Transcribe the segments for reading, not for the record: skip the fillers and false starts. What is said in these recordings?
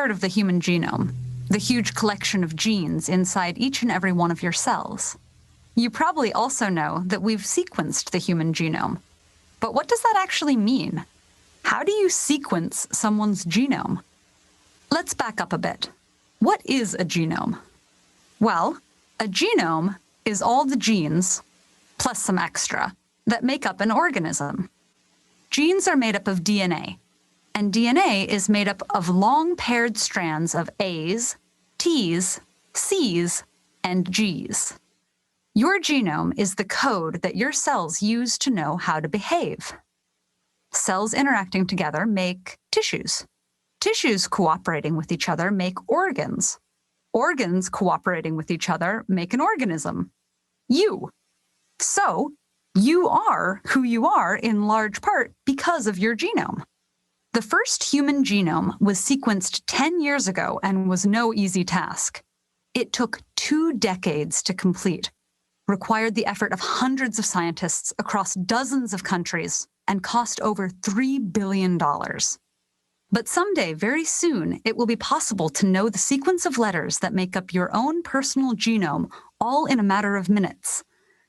heard of the human genome, the huge collection of genes inside each and every one of your cells. You probably also know that we've sequenced the human genome. But what does that actually mean? How do you sequence someone's genome? Let's back up a bit. What is a genome? Well, a genome is all the genes, plus some extra, that make up an organism. Genes are made up of DNA, and DNA is made up of long paired strands of A's, T's, C's, and G's. Your genome is the code that your cells use to know how to behave. Cells interacting together make tissues. Tissues cooperating with each other make organs. Organs cooperating with each other make an organism. You. So, you are who you are in large part because of your genome. The first human genome was sequenced 10 years ago and was no easy task. It took 2 decades to complete, required the effort of hundreds of scientists across dozens of countries, and cost over $3 billion. But someday, very soon, it will be possible to know the sequence of letters that make up your own personal genome all in a matter of minutes,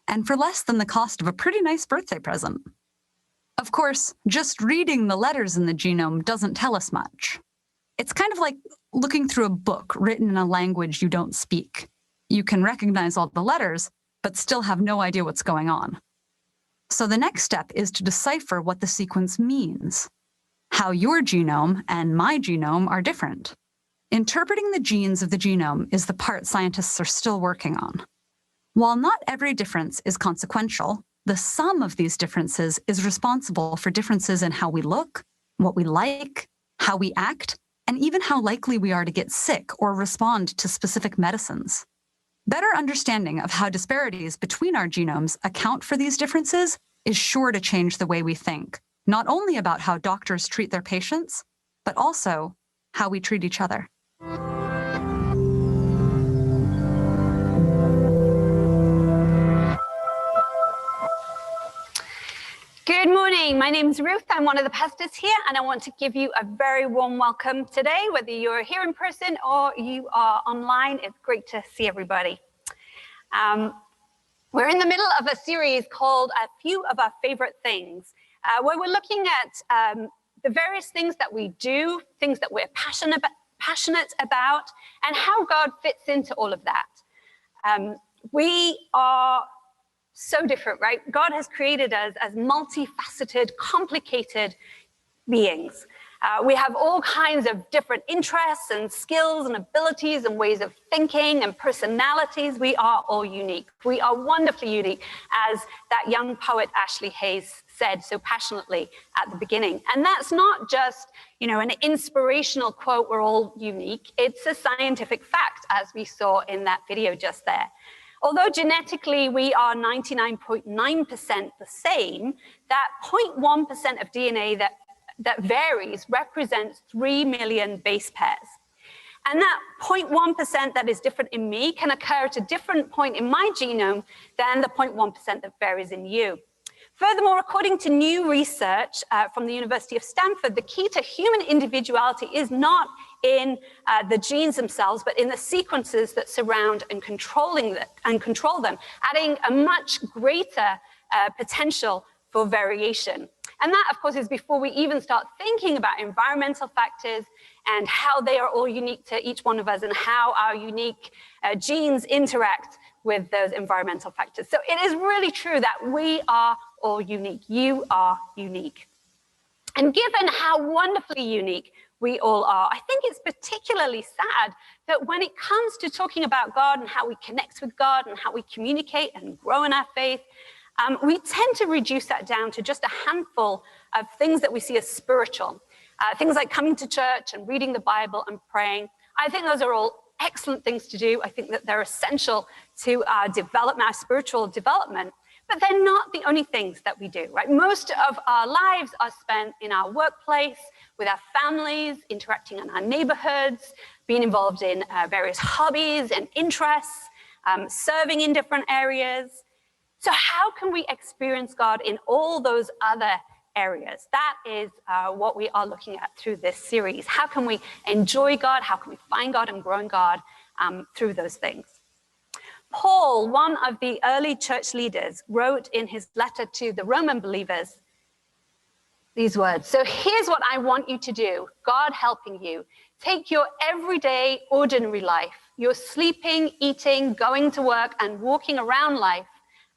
and for less than the cost of a pretty nice birthday present. Of course, just reading the letters in the genome doesn't tell us much. It's kind of like looking through a book written in a language you don't speak. You can recognize all the letters, but still have no idea what's going on. So the next step is to decipher what the sequence means, how your genome and my genome are different. Interpreting the genes of the genome is the part scientists are still working on. While not every difference is consequential, the sum of these differences is responsible for differences in how we look, what we like, how we act, and even how likely we are to get sick or respond to specific medicines. Better understanding of how disparities between our genomes account for these differences is sure to change the way we think, not only about how doctors treat their patients, but also how we treat each other. Good morning. My name is Ruth. I'm one of the pastors here, and I want to give you a very warm welcome today, whether you're here in person or you are online. It's great to see everybody. We're in the middle of a series called A Few of Our Favorite Things, where we're looking at the various things that we do, things that we're passionate about, and how God fits into all of that. We are so different, right? God has created us as multifaceted, complicated beings. We have all kinds of different interests and skills and abilities and ways of thinking and personalities. We are all unique. We are wonderfully unique, as that young poet Ashley Hayes said so passionately at the beginning. And that's not just, an inspirational quote, we're all unique. It's a scientific fact, as we saw in that video just there. Although genetically we are 99.9% the same, that 0.1% of DNA that varies represents 3 million base pairs. And that 0.1% that is different in me can occur at a different point in my genome than the 0.1% that varies in you. Furthermore, according to new research from the University of Stanford, the key to human individuality is not in the genes themselves, but in the sequences that surround and control them, adding a much greater potential for variation. And that, of course, is before we even start thinking about environmental factors and how they are all unique to each one of us and how our unique genes interact with those environmental factors. So it is really true that we are all unique. You are unique. And given how wonderfully unique we all are, I think it's particularly sad that when it comes to talking about God and how we connect with God and how we communicate and grow in our faith, we tend to reduce that down to just a handful of things that we see as spiritual. Things like coming to church and reading the Bible and praying. I think those are all excellent things to do. I think that they're essential to our development, our spiritual development, but they're not the only things that we do, right? Most of our lives are spent in our workplace, with our families, interacting in our neighborhoods, being involved in various hobbies and interests, serving in different areas. So how can we experience God in all those other areas. That is what we are looking at through this series. How can we enjoy God? How can we find God and grow in God through those things? Paul, one of the early church leaders, wrote in his letter to the Roman believers these words. So here's what I want you to do, God helping you. Take your everyday, ordinary life, your sleeping, eating, going to work, and walking around life,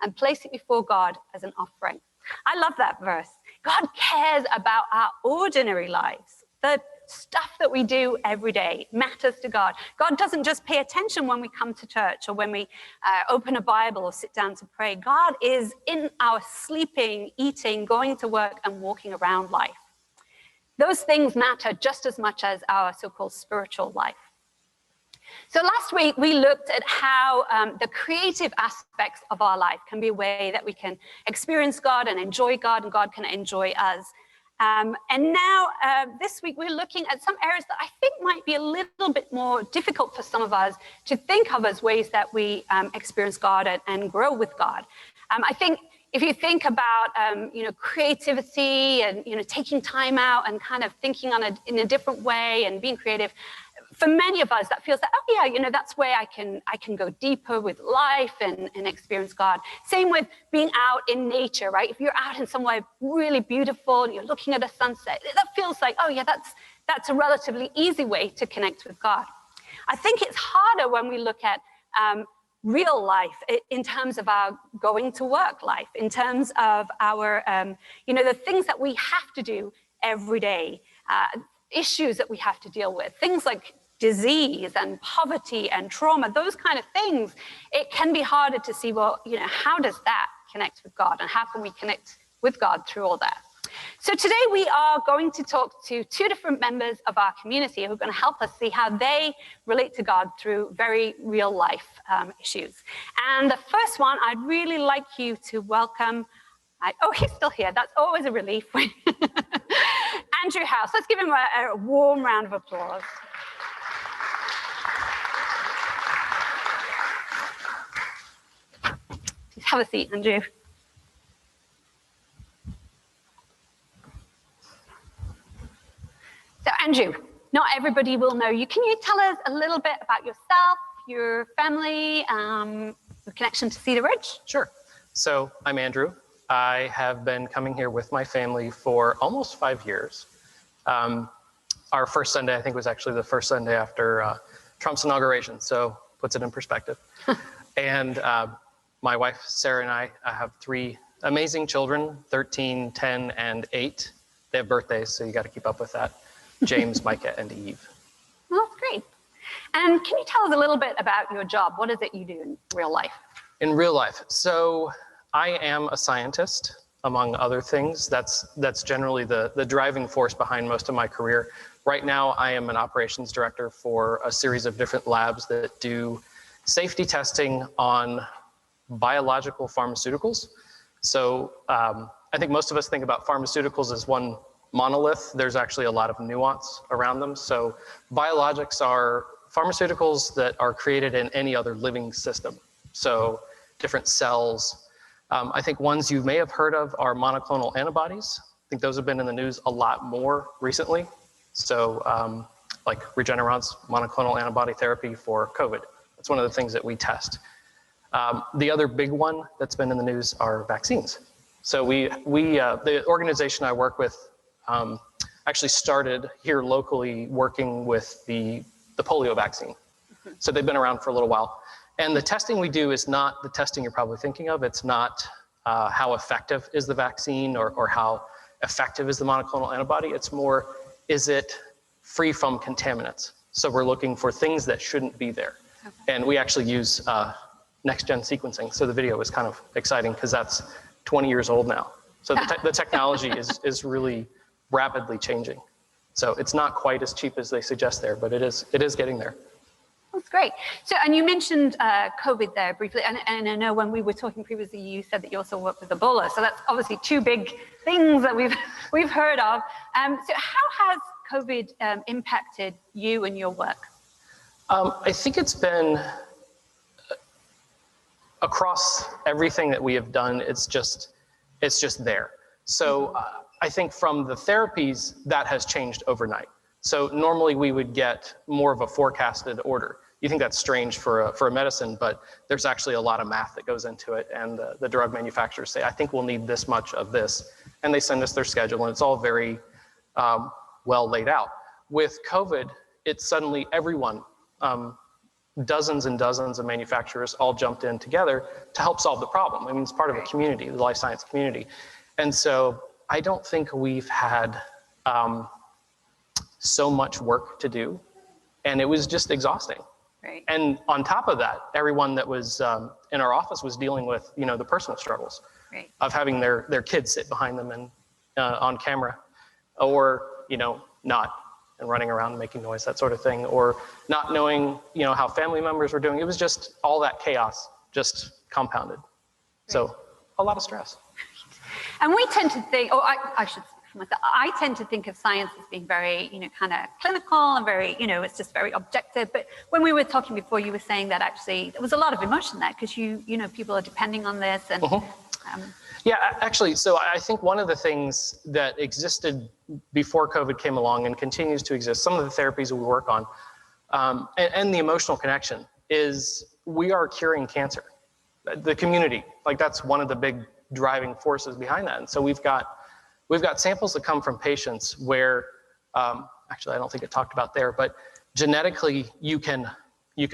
and place it before God as an offering. I love that verse. God cares about our ordinary lives. The stuff that we do every day matters to God. God doesn't just pay attention when we come to church or when we open a Bible or sit down to pray. God is in our sleeping, eating, going to work, and walking around life. Those things matter just as much as our so-called spiritual life. So last week, we looked at how the creative aspects of our life can be a way that we can experience God and enjoy God, and God can enjoy us. And now, this week, we're looking at some areas that I think might be a little bit more difficult for some of us to think of as ways that we experience God and grow with God. I think if you think about, creativity and, taking time out and kind of thinking in a different way and being creative, for many of us, that feels like, oh yeah, that's where I can go deeper with life and experience God. Same with being out in nature, right? If you're out in somewhere really beautiful and you're looking at a sunset, that feels like, oh yeah, that's a relatively easy way to connect with God. I think it's harder when we look at real life in terms of our going to work life, in terms of our, the things that we have to do every day, issues that we have to deal with, things like disease and poverty and trauma, those kind of things. It can be harder to see, well, how does that connect with God, and how can we connect with God through all that? So today we are going to talk to two different members of our community who are going to help us see how they relate to God through very real life issues. And the first one, I'd really like you to welcome, he's still here. That's always a relief. Andrew House. Let's give him a warm round of applause. Please have a seat, Andrew. So, Andrew, not everybody will know you. Can you tell us a little bit about yourself, your family, your connection to Cedar Ridge? Sure. So, I'm Andrew. I have been coming here with my family for almost 5 years. Our first Sunday, I think, was actually the first Sunday after Trump's inauguration, so puts it in perspective. And my wife, Sarah, and I have 3 amazing children, 13, 10, and 8. They have birthdays, so you got to keep up with that. James, Micah, and Eve. Well, that's great. And can you tell us a little bit about your job? What is it you do in real life? In real life, so I am a scientist, among other things. That's generally the driving force behind most of my career. Right now, I am an operations director for a series of different labs that do safety testing on biological pharmaceuticals. So I think most of us think about pharmaceuticals as one monolith. There's actually a lot of nuance around them. So biologics are pharmaceuticals that are created in any other living system. So different cells. I think ones you may have heard of are monoclonal antibodies. I think those have been in the news a lot more recently. So like Regeneron's monoclonal antibody therapy for COVID. That's one of the things that we test. The other big one that's been in the news are vaccines. So the organization I work with actually started here locally working with the polio vaccine. So they've been around for a little while. And the testing we do is not the testing you're probably thinking of. It's not how effective is the vaccine or how effective is the monoclonal antibody. It's more, is it free from contaminants? So we're looking for things that shouldn't be there. Okay. And we actually use next-gen sequencing. So the video is kind of exciting because that's 20 years old now. So the technology is really rapidly changing. So it's not quite as cheap as they suggest there, but it is getting there. That's great. So, and you mentioned COVID there briefly, and I know when we were talking previously, you said that you also work with Ebola. So that's obviously 2 big things that we've heard of. So how has COVID impacted you and your work? I think it's been across everything that we have done. It's just there. So I think from the therapies, that has changed overnight. So normally we would get more of a forecasted order. You think that's strange for a medicine, but there's actually a lot of math that goes into it. And the drug manufacturers say, I think we'll need this much of this. And they send us their schedule, and it's all very well laid out. With COVID, it's suddenly everyone, dozens and dozens of manufacturers all jumped in together to help solve the problem. I mean, it's part of a community, the life science community. And so I don't think we've had so much work to do, and it was just exhausting. Right. And on top of that, everyone that was in our office was dealing with, the personal struggles of having their kids sit behind them and on camera, or, not, and running around and making noise, that sort of thing, or not knowing, how family members were doing. It was just all that chaos just compounded. Right. So a lot of stress. And we tend to think, I tend to think of science as being very, kind of clinical and very, it's just very objective. But when we were talking before, you were saying that actually there was a lot of emotion there because people are depending on this. And yeah, actually, so I think one of the things that existed before COVID came along and continues to exist, some of the therapies we work on, and the emotional connection is we are curing cancer. The community, that's one of the big driving forces behind that. And so we've got samples that come from patients where, actually I don't think it talked about there, but genetically you can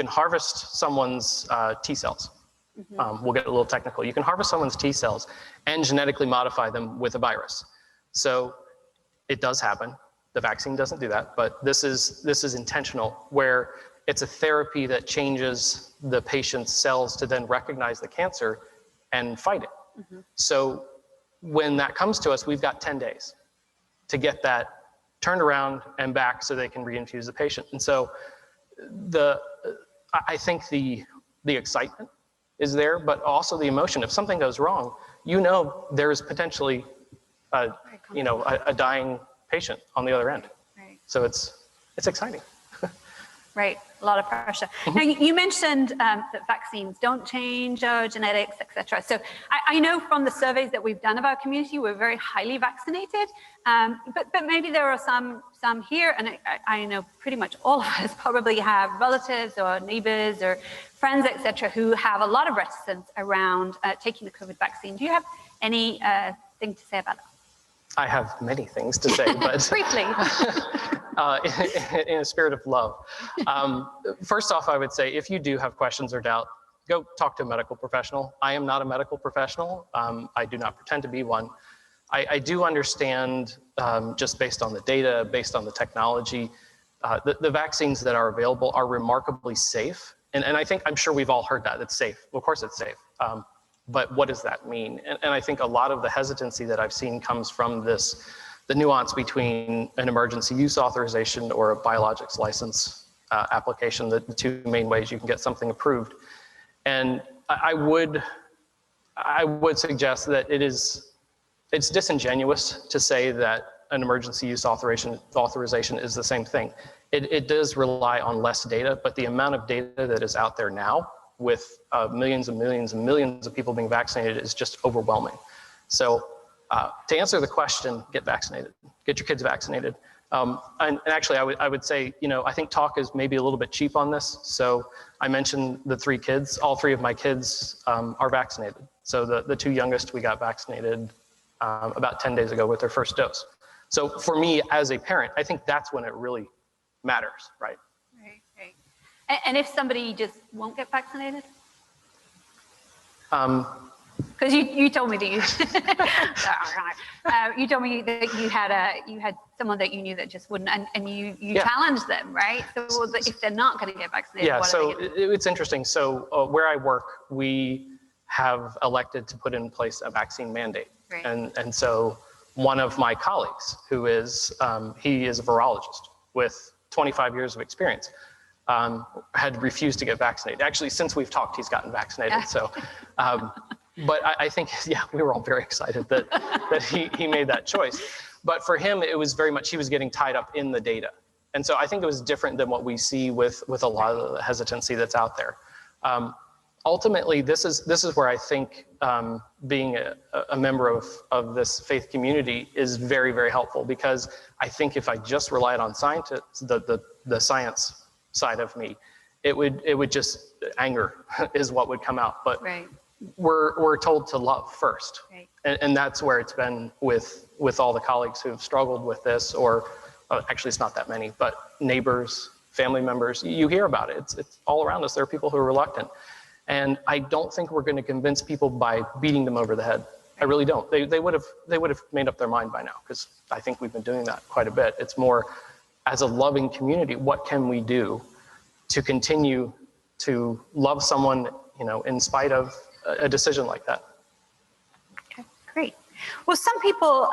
harvest someone's T cells. We'll get a little technical. You can harvest someone's T cells and genetically modify them with a virus. So it does happen. The vaccine doesn't do that, but this is intentional, where it's a therapy that changes the patient's cells to then recognize the cancer and fight it. So when that comes to us, we've got 10 days to get that turned around and back so they can reinfuse the patient. And so I think the excitement is there, but also the emotion. If something goes wrong, there's potentially a dying patient on the other end. Right. So it's exciting. Right, a lot of pressure. Now, you mentioned that vaccines don't change our genetics, etc. So I know from the surveys that we've done of our community, we're very highly vaccinated, but maybe there are some here, and I know pretty much all of us probably have relatives or neighbors or friends, etc., who have a lot of reticence around taking the COVID vaccine. Do you have any thing to say about that? I have many things to say, but briefly. In a spirit of love. First off, I would say if you do have questions or doubt, go talk to a medical professional. I am not a medical professional. I do not pretend to be one. I do understand, just based on the data, based on the technology, the vaccines that are available are remarkably safe. And I'm sure we've all heard that. It's safe. Of course it's safe. But what does that mean? And I think a lot of the hesitancy that I've seen comes from the nuance between an emergency use authorization or a biologics license application, the two main ways you can get something approved. And I would suggest that it's disingenuous to say that an emergency use authorization is the same thing. It does rely on less data, but the amount of data that is out there now with millions and millions and millions of people being vaccinated is just overwhelming. So to answer the question, get vaccinated, get your kids vaccinated. And actually I would say, I think talk is maybe a little bit cheap on this. So I mentioned the 3 kids, all 3 of my kids are vaccinated. So the 2 youngest, we got vaccinated about 10 days ago with their first dose. So for me as a parent, I think that's when it really matters, right? Right. And if somebody just won't get vaccinated? Because you told me that you told me that you had someone that you knew that just wouldn't, and you challenged them, right? So if they're not going to get vaccinated, what are they going to do? It's interesting. So where I work, we have elected to put in place a vaccine mandate, right. And so one of my colleagues, who is he is a virologist with 25 years of experience, had refused to get vaccinated. Actually, since we've talked, he's gotten vaccinated. So. But I think, we were all very excited that he made that choice. But for him, it was very much, he was getting tied up in the data. And so I think it was different than what we see with a lot of the hesitancy that's out there. ultimately, this is where I think being a member of this faith community is very, very helpful, because I think if I just relied on scientists, the science side of me, it would just, anger is what would come out. But Right. we're told to love first. Right. And that's where it's been with all the colleagues who've struggled with this, or actually it's not that many, but neighbors, family members, you hear about it. It's all around us. There are people who are reluctant. And I don't think we're going to convince people by beating them over the head. I really don't. They would have made up their mind by now, because I think we've been doing that quite a bit. It's more, as a loving community, what can we do to continue to love someone, in spite of a decision like that? Okay, great. Well, some people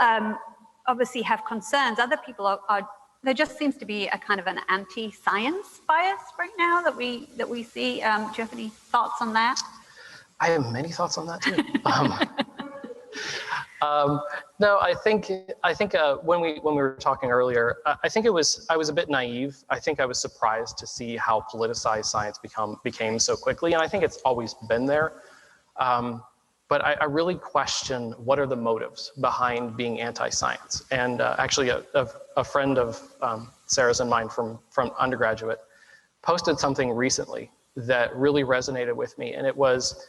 obviously have concerns. Other people are there just seems to be a kind of an anti-science bias right now that we see. Do you have any thoughts on that? I have many thoughts on that too. No, I think when we were talking earlier, I think I was a bit naive. I think I was surprised to see how politicized science became so quickly, and I think it's always been there. But I really question what are the motives behind being anti-science. And actually, a friend of Sarah's and mine from undergraduate posted something recently that really resonated with me, and it was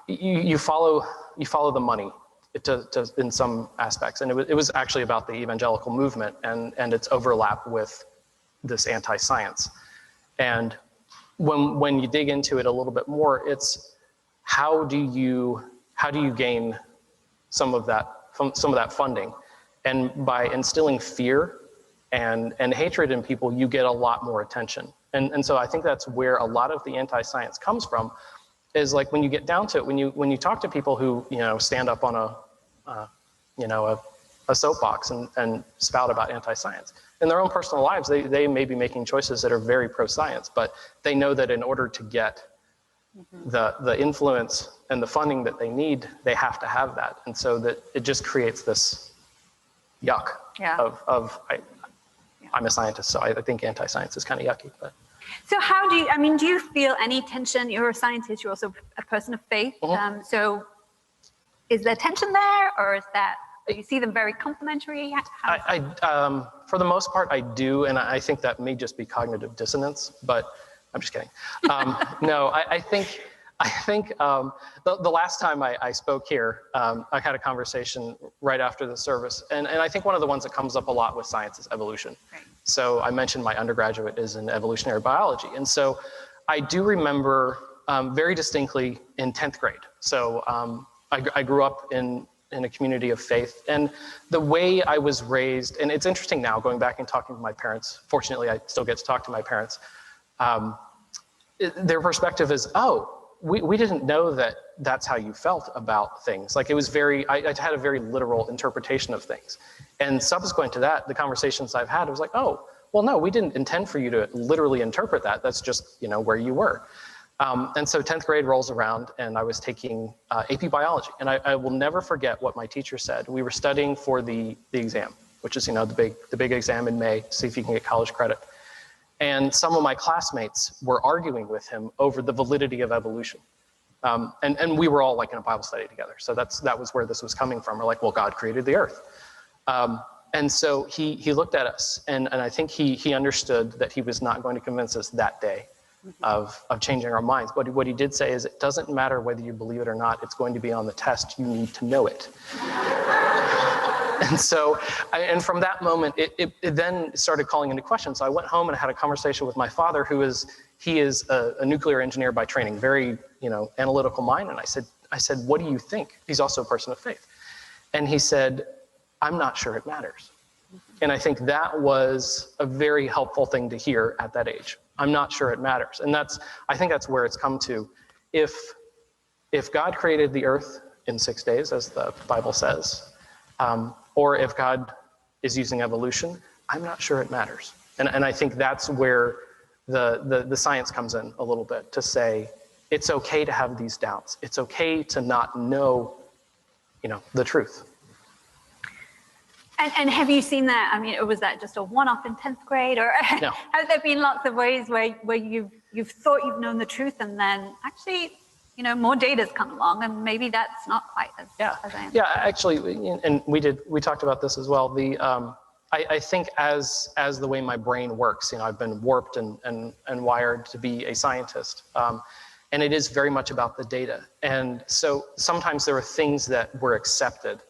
you follow the money in some aspects, and it was actually about the evangelical movement and its overlap with this anti-science. And when you dig into it a little bit more, it's how do you gain some of that funding? And by instilling fear and hatred in people, you get a lot more attention. And so I think that's where a lot of the anti-science comes from, is like when you get down to it, when you talk to people who stand up on a soapbox and spout about anti-science, in their own personal lives, they may be making choices that are very pro-science, but they know that in order to get the influence and the funding that they need, they have to have that. And so that it just creates this yuck of I'm a scientist, so I think anti-science is kind of yucky. But so do you feel any tension? You're a scientist, you're also a person of faith. Mm-hmm. So is there tension there, or do you see them very complementary? For the most part, I do, and I think that may just be cognitive dissonance, but I'm just kidding. No, I think the last time I spoke here, I had a conversation right after the service, and I think one of the ones that comes up a lot with science is evolution. Right. So I mentioned my undergraduate is in evolutionary biology, and so I do remember very distinctly in 10th grade. So I grew up in a community of faith, and the way I was raised, and it's interesting now going back and talking to my parents. Fortunately, I still get to talk to my parents. Their perspective is, we didn't know that that's how you felt about things. Like it was I had a very literal interpretation of things. And subsequent to that, the conversations I've had, it was like, oh, well, no, we didn't intend for you to literally interpret that. That's just, where you were. And so 10th grade rolls around and I was taking AP biology. And I will never forget what my teacher said. We were studying for the exam, which is, the big exam in May, see if you can get college credit. And some of my classmates were arguing with him over the validity of evolution. And we were all like in a Bible study together. So that was where this was coming from. We're like, well, God created the earth. And so he looked at us and I think he understood that he was not going to convince us that day of changing our minds. But what he did say is, it doesn't matter whether you believe it or not, it's going to be on the test. You need to know it. And so, and from that moment, it then started calling into question. So I went home and I had a conversation with my father, he is a nuclear engineer by training, very, analytical mind. And I said, what do you think? He's also a person of faith. And he said, I'm not sure it matters. And I think that was a very helpful thing to hear at that age. I'm not sure it matters. And I think that's where it's come to. If God created the earth in 6 days, as the Bible says, or if God is using evolution, I'm not sure it matters. And I think that's where the science comes in a little bit, to say it's okay to have these doubts. It's okay to not know, the truth. And have you seen that? Was that just a one-off in 10th grade, or No. have there been lots of ways where you've you've thought you've known the truth, and then actually, more data's come along, and maybe that's not quite as I am. Yeah, actually, and we talked about this as well. I think as the way my brain works, I've been warped and wired to be a scientist. And it is very much about the data. And so sometimes there are things that were accepted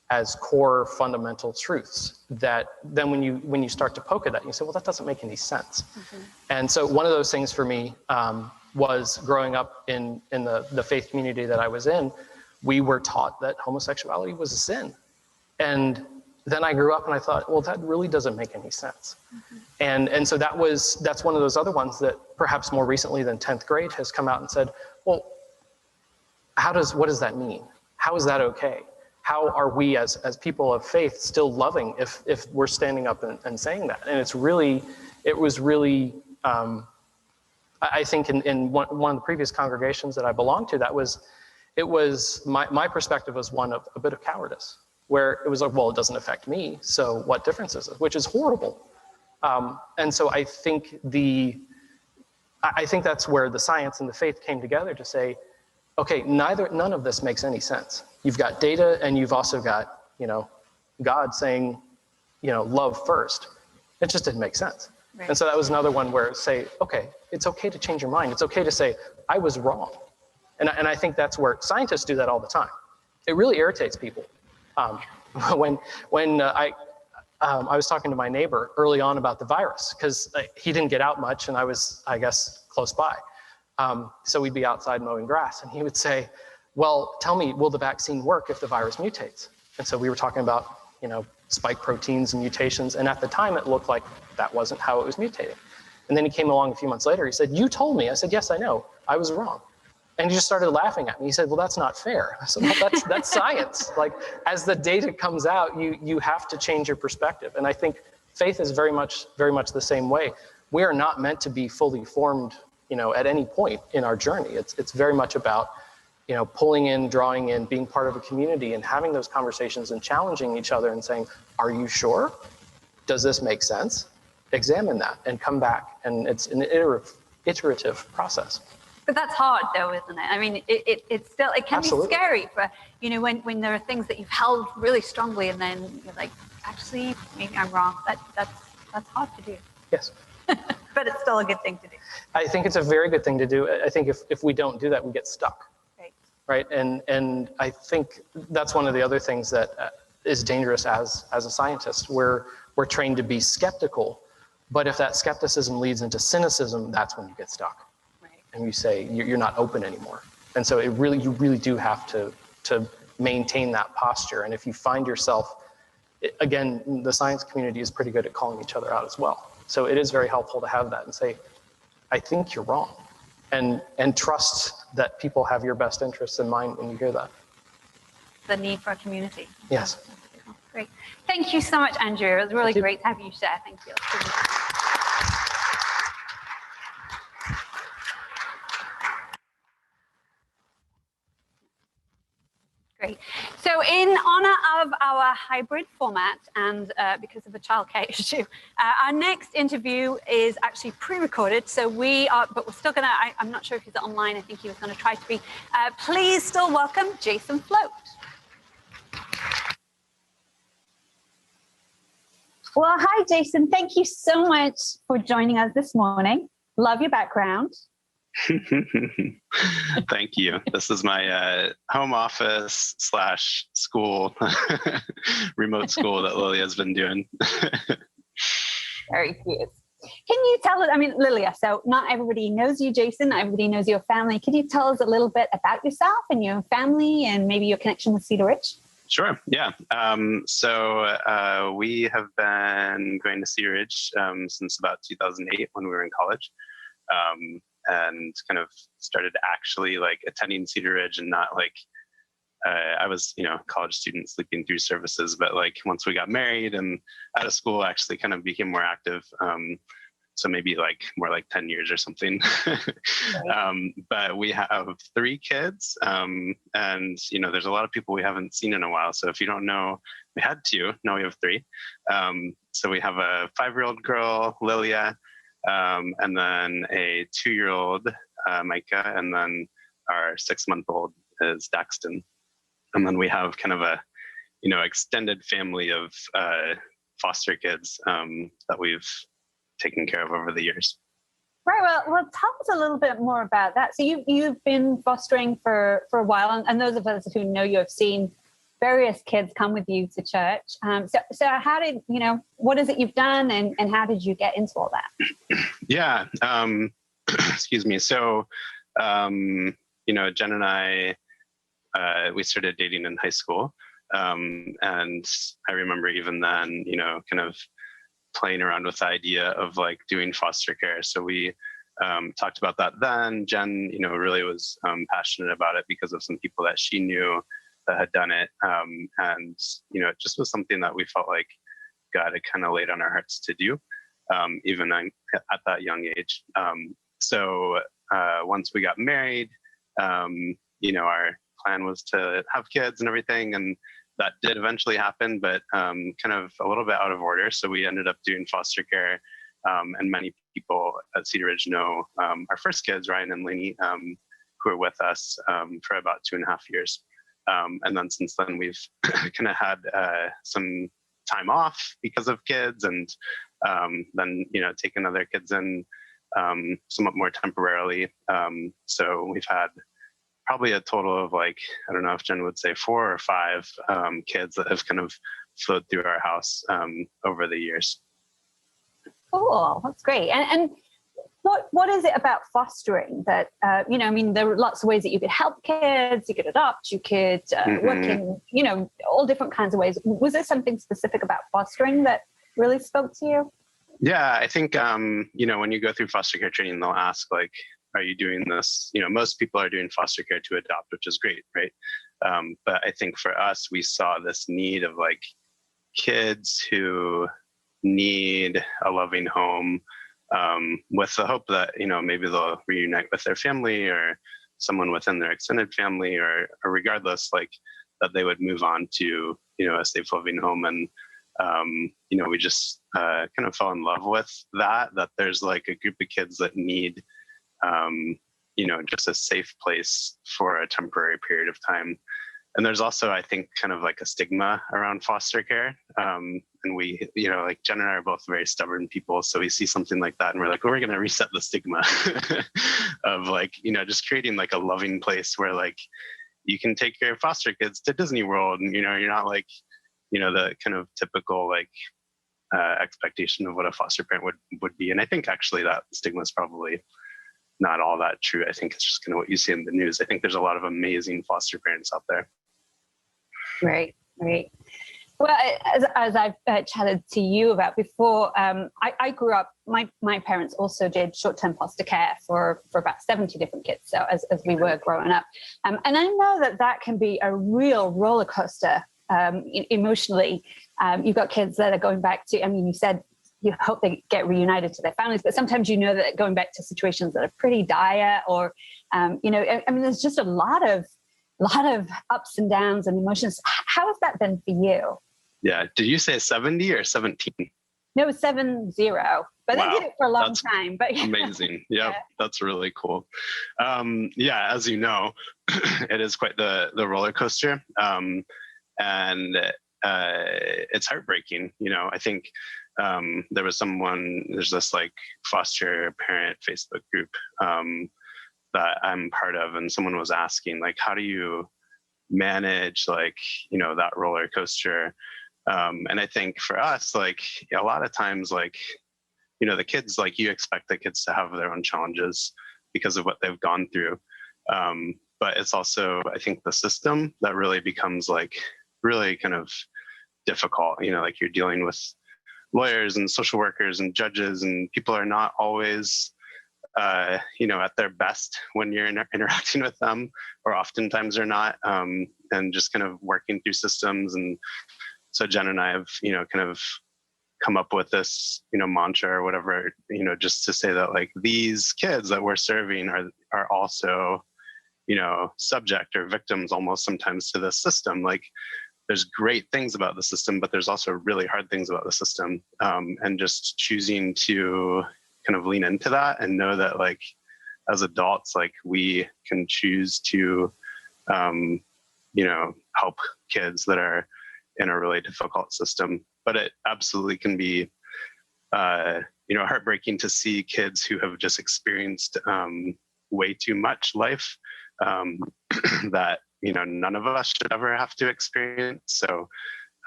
as core fundamental truths that then when you start to poke at that, you say, well, that doesn't make any sense. Mm-hmm. And so one of those things for me was growing up in the faith community that I was in. We were taught that homosexuality was a sin. And then I grew up and I thought, well, that really doesn't make any sense. Mm-hmm. And so that's one of those other ones that perhaps more recently than 10th grade has come out and said, well, what does that mean? How is that okay? How are we as people of faith still loving if we're standing up and saying that? And it was really, I think in one of the previous congregations that I belonged to, my perspective was one of a bit of cowardice, where it was like, well, it doesn't affect me, so what difference is it? Which is horrible. And so I think that's where the science and the faith came together to say, okay, none of this makes any sense. You've got data, and you've also got, God saying, love first. It just didn't make sense. Right. And so that was another one where say, okay, it's okay to change your mind. It's okay to say, I was wrong. And I think that's where scientists do that all the time. It really irritates people. When I was talking to my neighbor early on about the virus, because he didn't get out much, and I was, I guess, close by. So we'd be outside mowing grass, and he would say, well, tell me, will the vaccine work if the virus mutates? And so we were talking about, spike proteins and mutations, and at the time it looked like that wasn't how it was mutating. And then he came along a few months later, he said, you told me. I said, yes, I know, I was wrong. And he just started laughing at me. He said, well, that's not fair. I said, well, that's science. Like, as the data comes out, you have to change your perspective. And I think faith is very much the same way. We are not meant to be fully formed, at any point in our journey. It's very much about, pulling in, drawing in, being part of a community and having those conversations and challenging each other and saying, are you sure? Does this make sense? Examine that and come back. And it's an iterative process. But that's hard, though, isn't it? I mean, it can Absolutely. be scary for, when there are things that you've held really strongly, and then you're like, actually, maybe I'm wrong. That's hard to do. Yes. But it's still a good thing to do. I think it's a very good thing to do. I think if we don't do that, we get stuck. Right. And I think that's one of the other things that is dangerous as a scientist. We're trained to be skeptical, but if that skepticism leads into cynicism, that's when you get stuck. And you say you're not open anymore. And so you really do have to maintain that posture. And if you find yourself, again, the science community is pretty good at calling each other out as well. So it is very helpful to have that and say, I think you're wrong. And trust that people have your best interests in mind when you hear that. The need for a community. Yes. Great. Thank you so much, Andrew. It was really great to have you share. Thank you. Great. So in honor of our hybrid format and because of the childcare issue, our next interview is actually pre-recorded. So but we're still gonna, I'm not sure if he's online. I think he was gonna try to be. Please still welcome Jason Float. Well, hi, Jason. Thank you so much for joining us this morning. Love your background. Thank you. This is my home office / school, remote school that Lilia has been doing. Very cute. Can you tell us, Lilia, so not everybody knows you, Jason, not everybody knows your family. Could you tell us a little bit about yourself and your family and maybe your connection with Cedar Ridge? Sure, yeah. So we have been going to Cedar Ridge since about 2008 when we were in college. And kind of started actually attending Cedar Ridge and not I was, college student sleeping through services, but once we got married and out of school, actually kind of became more active. So maybe more like 10 years or something. Right. But we have 3 kids and, there's a lot of people we haven't seen in a while. So if you don't know, we had 2, now we have 3. So we have a 5-year-old girl, Lilia, and then a 2-year-old, Micah, and then our 6-month-old is Daxton. And then we have kind of a, extended family of foster kids that we've taken care of over the years. Right. Well, tell us a little bit more about that. So you've been fostering for a while, and those of us who know you have seen various kids come with you to church. So how did, what is it you've done, and how did you get into all that? Yeah. Excuse me. So, Jen and I, we started dating in high school. And I remember even then, kind of playing around with the idea of like doing foster care. So we talked about that then. Jen, really was passionate about it because of some people that she knew that had done it. And, it just was something that we felt like God had kind of laid on our hearts to do, even at that young age. So once we got married, our plan was to have kids and everything. And that did eventually happen, but kind of a little bit out of order. So we ended up doing foster care. And many people at Cedar Ridge know our first kids, Ryan and Lainey, who were with us for about 2.5 years. And then since then, we've kind of had some time off because of kids, and then, taken other kids in somewhat more temporarily. So we've had probably a total of I don't know if Jen would say 4 or 5 kids that have kind of flowed through our house over the years. Cool, that's great. And what is it about fostering that, there are lots of ways that you could help kids, you could adopt, you could work in, all different kinds of ways. Was there something specific about fostering that really spoke to you? Yeah, I think, when you go through foster care training, they'll ask are you doing this? Most people are doing foster care to adopt, which is great, right? But I think for us, we saw this need of kids who need a loving home, with the hope that, maybe they'll reunite with their family or someone within their extended family, or regardless, that they would move on to, a safe loving home. And, we just kind of fell in love with that there's a group of kids that need, just a safe place for a temporary period of time. And there's also, I think, kind of a stigma around foster care. And we, Jen and I are both very stubborn people. So we see something like that and we're we're going to reset the stigma of just creating a loving place where you can take your foster kids to Disney World, and, you're not the kind of typical expectation of what a foster parent would be. And I think actually that stigma is probably not all that true. I think it's just kind of what you see in the news. I think there's a lot of amazing foster parents out there. Right. Well, as I've chatted to you about before, I grew up, my parents also did short-term foster care for about 70 different kids. So as we were growing up. And I know that can be a real roller coaster emotionally. You've got kids that are going back to, you said you hope they get reunited to their families, but sometimes that going back to situations that are pretty dire, or, there's just a lot of ups and downs and emotions. How has that been for you? Yeah. Did you say 70 or 17? No, 70, but wow. They did it for a long time. But yeah. Amazing. Yep, yeah. That's really cool. Yeah, as you know, it is quite the roller coaster. And it's heartbreaking. I think there's this foster parent Facebook group that I'm part of, and someone was asking how do you manage that roller coaster? And I think for us, a lot of times, the kids, you expect the kids to have their own challenges because of what they've gone through. But it's also, I think, the system that really becomes really kind of difficult. You're dealing with lawyers and social workers and judges, and people are not always, at their best when you're interacting with them, or oftentimes they're not, and just kind of working through systems. And so Jen and I have, kind of come up with this, mantra or whatever, just to say that these kids that we're serving are also, subject or victims almost sometimes to the system. There's great things about the system, but there's also really hard things about the system. And just choosing to kind of lean into that and know that like as adults, like we can choose to, help kids that are in a really difficult system. But it absolutely can be, heartbreaking to see kids who have just experienced way too much life that, none of us should ever have to experience. So,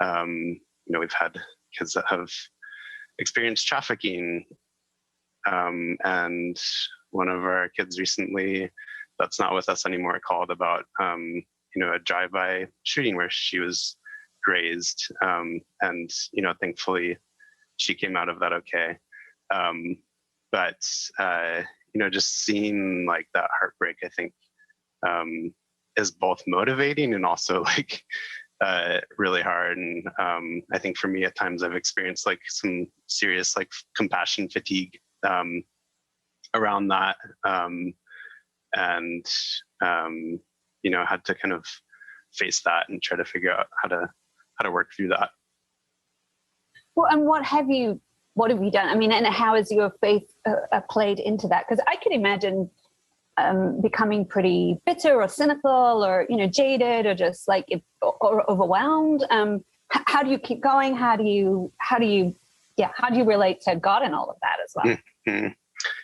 we've had kids that have experienced trafficking. And one of our kids recently, that's not with us anymore, called about, a drive-by shooting where she was grazed. And, thankfully she came out of that okay. But just seeing like that heartbreak, I think, is both motivating and also like really hard. And I think for me at times I've experienced like some serious like compassion fatigue around that. And had to kind of face that and try to figure out how to work through that. Well, and what have you done? I mean, and how has your faith played into that? Because I could imagine becoming pretty bitter or cynical or, jaded or just like or overwhelmed. How do you keep going? How do you relate to God in all of that as well? Mm-hmm.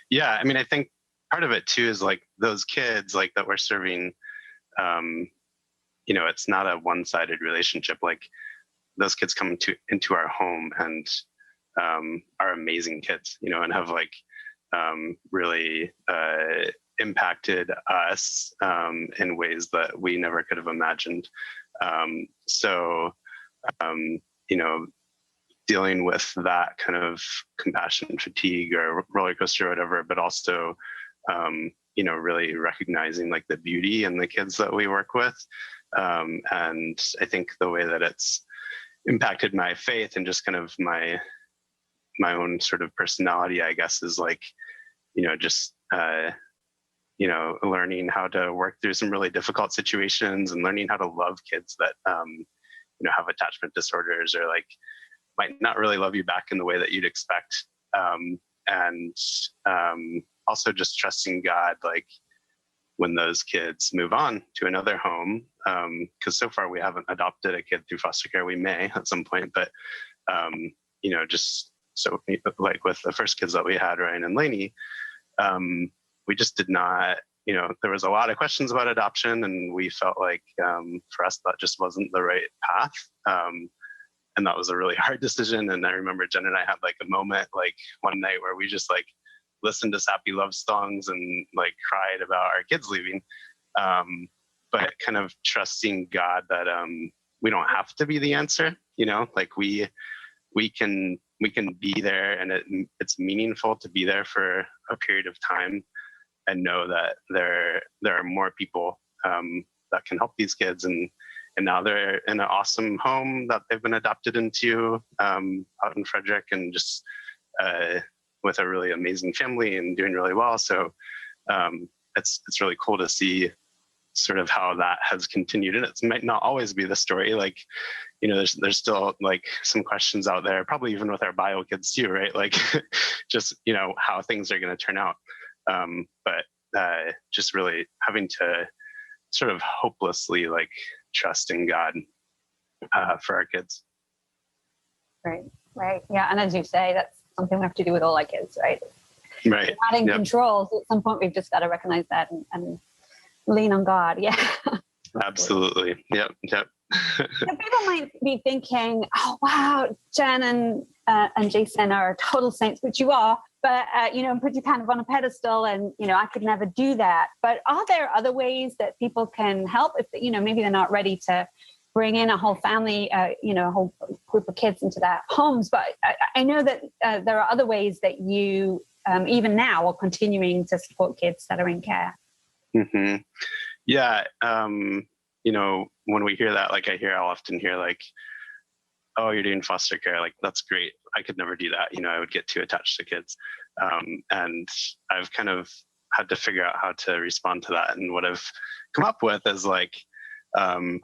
Yeah. I mean, I think part of it too is like those kids like that we're serving, it's not a one-sided relationship. Like those kids come into our home and are amazing kids, and have like really impacted us in ways that we never could have imagined. Dealing with that kind of compassion fatigue or roller coaster or whatever, but also, really recognizing like the beauty in the kids that we work with. And I think the way that it's impacted my faith and just kind of my own sort of personality, I guess, is like, learning how to work through some really difficult situations and learning how to love kids that, have attachment disorders or like might not really love you back in the way that you'd expect. And also just trusting God, like when those kids move on to another home, because so far we haven't adopted a kid through foster care. We may at some point, but, just so like with the first kids that we had, Ryan and Lainey, we just did not, there was a lot of questions about adoption and we felt like for us, that just wasn't the right path. And that was a really hard decision. And I remember Jen and I had like a moment, like one night where we just like listened to sappy love songs and like cried about our kids leaving. But kind of trusting God that we don't have to be the answer, like we can be there and it's meaningful to be there for a period of time and know that there are more people that can help these kids. And now they're in an awesome home that they've been adopted into out in Frederick and just with a really amazing family and doing really well. So it's really cool to see sort of how that has continued. And it might not always be the story. Like, there's still like some questions out there, probably even with our bio kids too, right? Like just, how things are going to turn out. But just really having to sort of hopelessly like trust in God for our kids. Right. Yeah. And as you say, that's something we have to do with all our kids, right? Right. We're not in control. So at some point, we've just got to recognize that and lean on God. Yeah. Absolutely. Yep. So people might be thinking, oh, wow, Jen and Jason are total saints, which you are, but, put you kind of on a pedestal and, I could never do that. But are there other ways that people can help if, maybe they're not ready to bring in a whole family, a whole group of kids into their homes? But I know that there are other ways that you, even now, are continuing to support kids that are in care. Mm-hmm. Yeah. When we hear that, like I'll often hear like, oh, you're doing foster care. Like, that's great. I could never do that. I would get too attached to kids. And I've kind of had to figure out how to respond to that. And what I've come up with is like,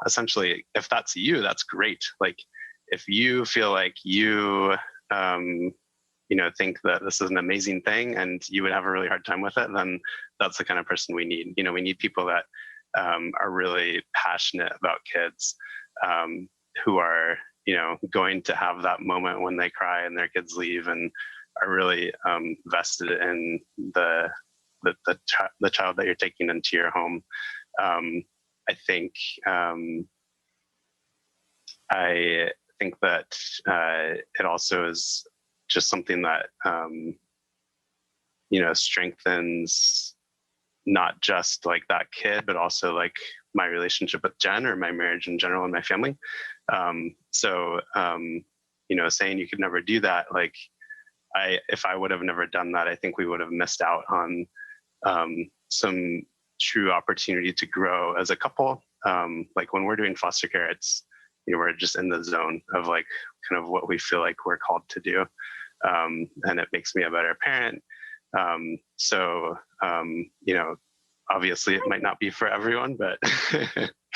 essentially, if that's you, that's great. Like, if you feel like you think that this is an amazing thing and you would have a really hard time with it, then that's the kind of person we need. We need people that are really passionate about kids, who are, going to have that moment when they cry and their kids leave, and are really vested in the child that you're taking into your home. I think that it also is just something that strengthens not just like that kid, but also like my relationship with Jen, or my marriage in general, and my family. Saying you could never do that, like if I would have never done that, I think we would have missed out on some true opportunity to grow as a couple. Like when we're doing foster care, it's, we're just in the zone of like kind of what we feel like we're called to do. And it makes me a better parent. Obviously it might not be for everyone, but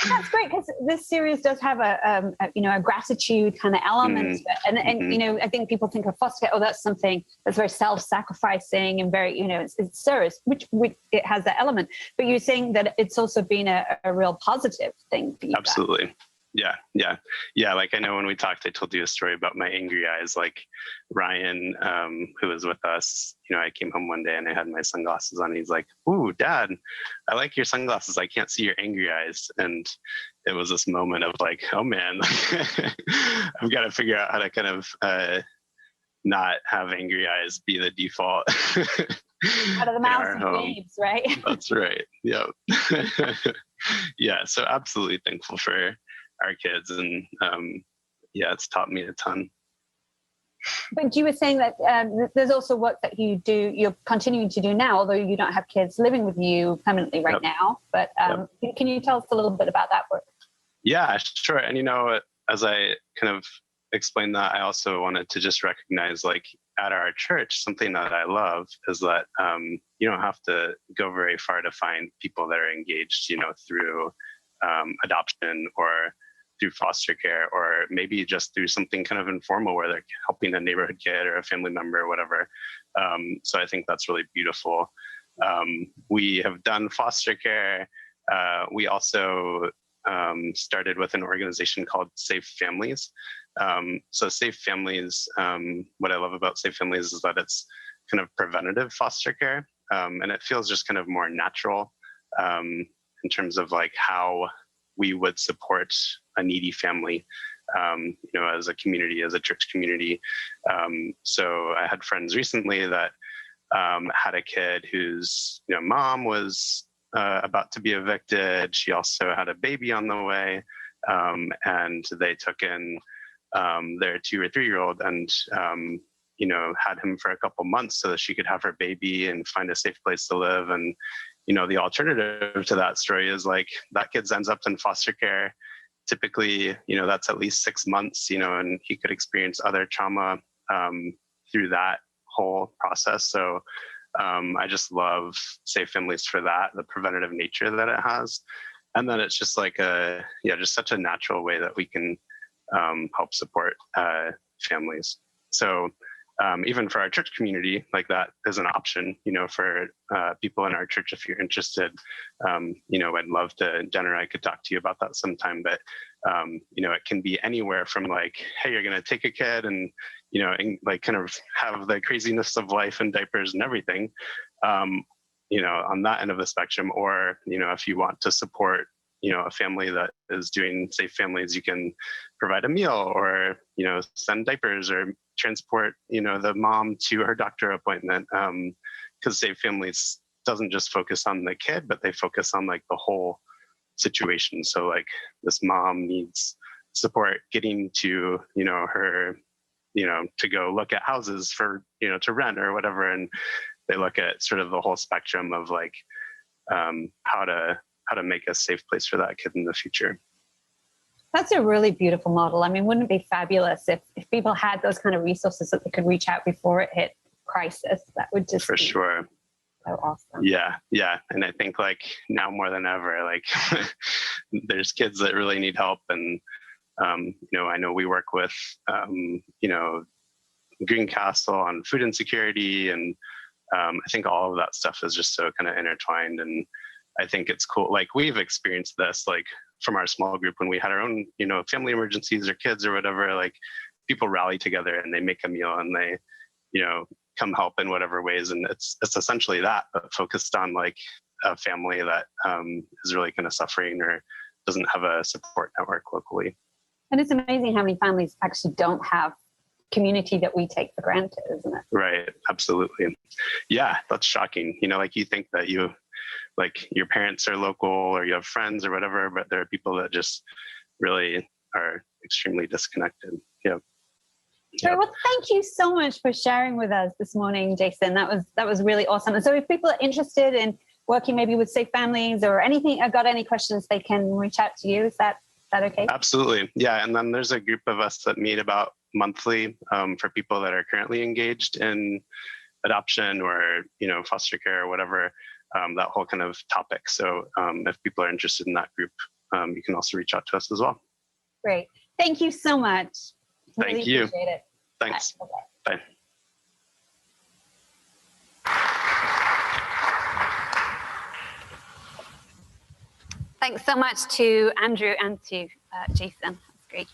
that's great, because this series does have a gratitude kind of element to it. And I think people think of foster care, that's something that's very self-sacrificing and very, it's service, which it has that element. But you're saying that it's also been a real positive thing for you. Absolutely. Guys. Yeah. Like I know when we talked, I told you a story about my angry eyes. Like Ryan, who was with us, I came home one day and I had my sunglasses on. He's like, "Ooh, Dad, I like your sunglasses. I can't see your angry eyes." And it was this moment of like, oh man, I've got to figure out how to kind of not have angry eyes be the default. Out of the mouths of babes, right? That's right. Yep. Yeah. So absolutely thankful for our kids, and it's taught me a ton. But you were saying that there's also work that you're continuing to do now, although you don't have kids living with you permanently right now. But can you tell us a little bit about that work? Yeah, sure. And as I kind of explained that, I also wanted to just recognize, like at our church, something that I love is that you don't have to go very far to find people that are engaged, through adoption or through foster care, or maybe just through something kind of informal where they're helping a neighborhood kid or a family member or whatever. So I think that's really beautiful. We have done foster care. We also started with an organization called Safe Families. So Safe Families, what I love about Safe Families is that it's kind of preventative foster care. And it feels just kind of more natural in terms of like how we would support a needy family, as a community, as a church community. So I had friends recently that had a kid whose mom was about to be evicted. She also had a baby on the way, and they took in their 2 or 3 year old and had him for a couple months so that she could have her baby and find a safe place to live. And the alternative to that story is like that kid ends up in foster care. Typically, that's at least 6 months, and he could experience other trauma through that whole process. So I just love Safe Families for that, the preventative nature that it has. And then it's just like just such a natural way that we can help support families. So even for our church community, like that is an option, for people in our church. If you're interested, I'd love to, Jen or I could talk to you about that sometime, but it can be anywhere from like, hey, you're going to take a kid and, and like kind of have the craziness of life and diapers and everything, on that end of the spectrum. Or, if you want to support, a family that is doing Safe Families, you can provide a meal or, send diapers or transport, the mom to her doctor appointment. Because Safe Families doesn't just focus on the kid, but they focus on like the whole situation. So like this mom needs support getting to, her, to go look at houses for, to rent or whatever. And they look at sort of the whole spectrum of like how to make a safe place for that kid in the future. That's a really beautiful model. I mean, wouldn't it be fabulous if people had those kind of resources that they could reach out before it hit crisis? That would just for sure. So awesome. Yeah. And I think like now more than ever, like there's kids that really need help. And, I know we work with, Green Castle on food insecurity, and I think all of that stuff is just so kind of intertwined. And I think it's cool. Like, we've experienced this, like, from our small group when we had our own, family emergencies or kids or whatever. Like, people rally together and they make a meal and they, come help in whatever ways. And it's essentially that, but focused on like a family that is really kind of suffering or doesn't have a support network locally. And it's amazing how many families actually don't have community that we take for granted, isn't it? Right. Absolutely. Yeah, that's shocking. Like, you think that your parents are local or you have friends or whatever, but there are people that just really are extremely disconnected. Yeah. Great. Well, thank you so much for sharing with us this morning, Jason. That was really awesome. And so if people are interested in working maybe with safe families or anything, I've got any questions, they can reach out to you. Is that okay? Absolutely. Yeah. And then there's a group of us that meet about monthly for people that are currently engaged in adoption or, foster care or whatever, that whole kind of topic. So if people are interested in that group, you can also reach out to us as well. Great. Thank you so much. Thank you. Appreciate it. Thanks. Bye. Thanks so much to Andrew and to Jason. That's great.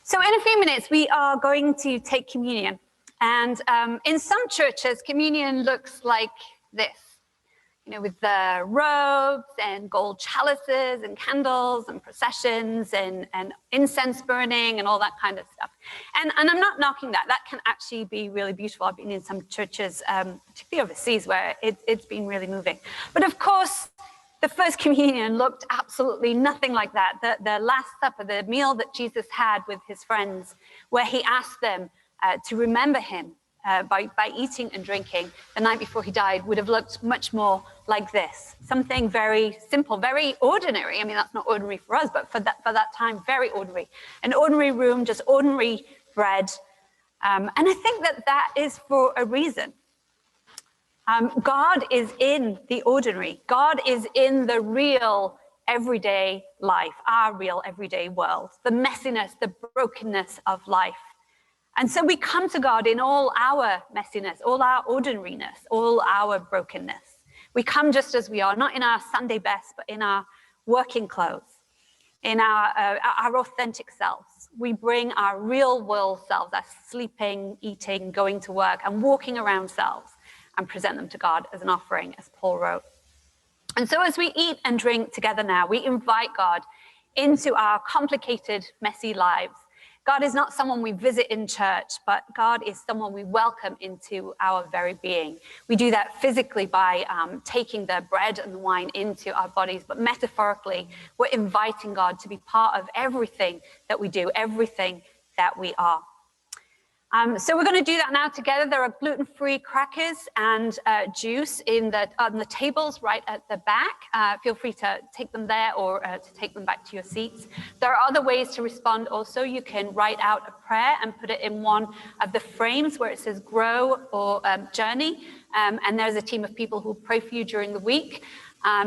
So in a few minutes, we are going to take communion. And in some churches, communion looks like this, with the robes and gold chalices and candles and processions and incense burning and all that kind of stuff. And I'm not knocking that. That can actually be really beautiful. I've been in some churches, particularly overseas, where it's been really moving. But of course, the first communion looked absolutely nothing like that. The Last Supper, the meal that Jesus had with his friends, where he asked them to remember him by eating and drinking the night before he died, would have looked much more like this. Something very simple, very ordinary. I mean, that's not ordinary for us, but for that time, very ordinary. An ordinary room, just ordinary bread. And I think that is for a reason. God is in the ordinary. God is in the real everyday life, our real everyday world, the messiness, the brokenness of life. And so we come to God in all our messiness, all our ordinariness, all our brokenness. We come just as we are, not in our Sunday best, but in our working clothes, in our authentic selves. We bring our real world selves, our sleeping, eating, going to work, and walking around selves, and present them to God as an offering, as Paul wrote. And so as we eat and drink together now, we invite God into our complicated, messy lives. God is not someone we visit in church, but God is someone we welcome into our very being. We do that physically by taking the bread and the wine into our bodies, but metaphorically, we're inviting God to be part of everything that we do, everything that we are. So we're going to do that now together. There are gluten-free crackers and juice on the tables right at the back. Feel free to take them there or to take them back to your seats. There are other ways to respond also. You can write out a prayer and put it in one of the frames where it says grow or journey. And there's a team of people who will pray for you during the week.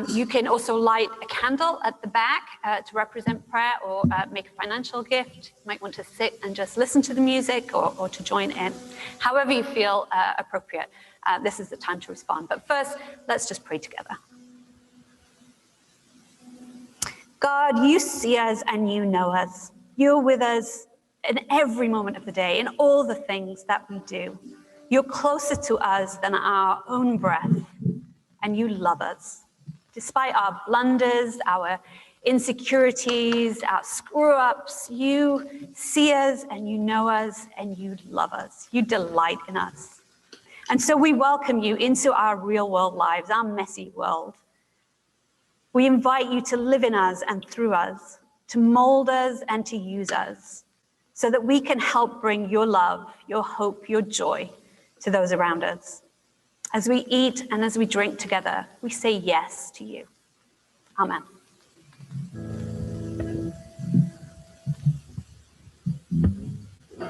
You can also light a candle at the back to represent prayer or make a financial gift. You might want to sit and just listen to the music or to join in. However you feel appropriate, this is the time to respond. But first, let's just pray together. God, you see us and you know us. You're with us in every moment of the day, in all the things that we do. You're closer to us than our own breath, and you love us. Despite our blunders, our insecurities, our screw-ups, you see us and you know us and you love us. You delight in us. And so we welcome you into our real world lives, our messy world. We invite you to live in us and through us, to mold us and to use us, so that we can help bring your love, your hope, your joy to those around us. As we eat and as we drink together, we say yes to you. Amen.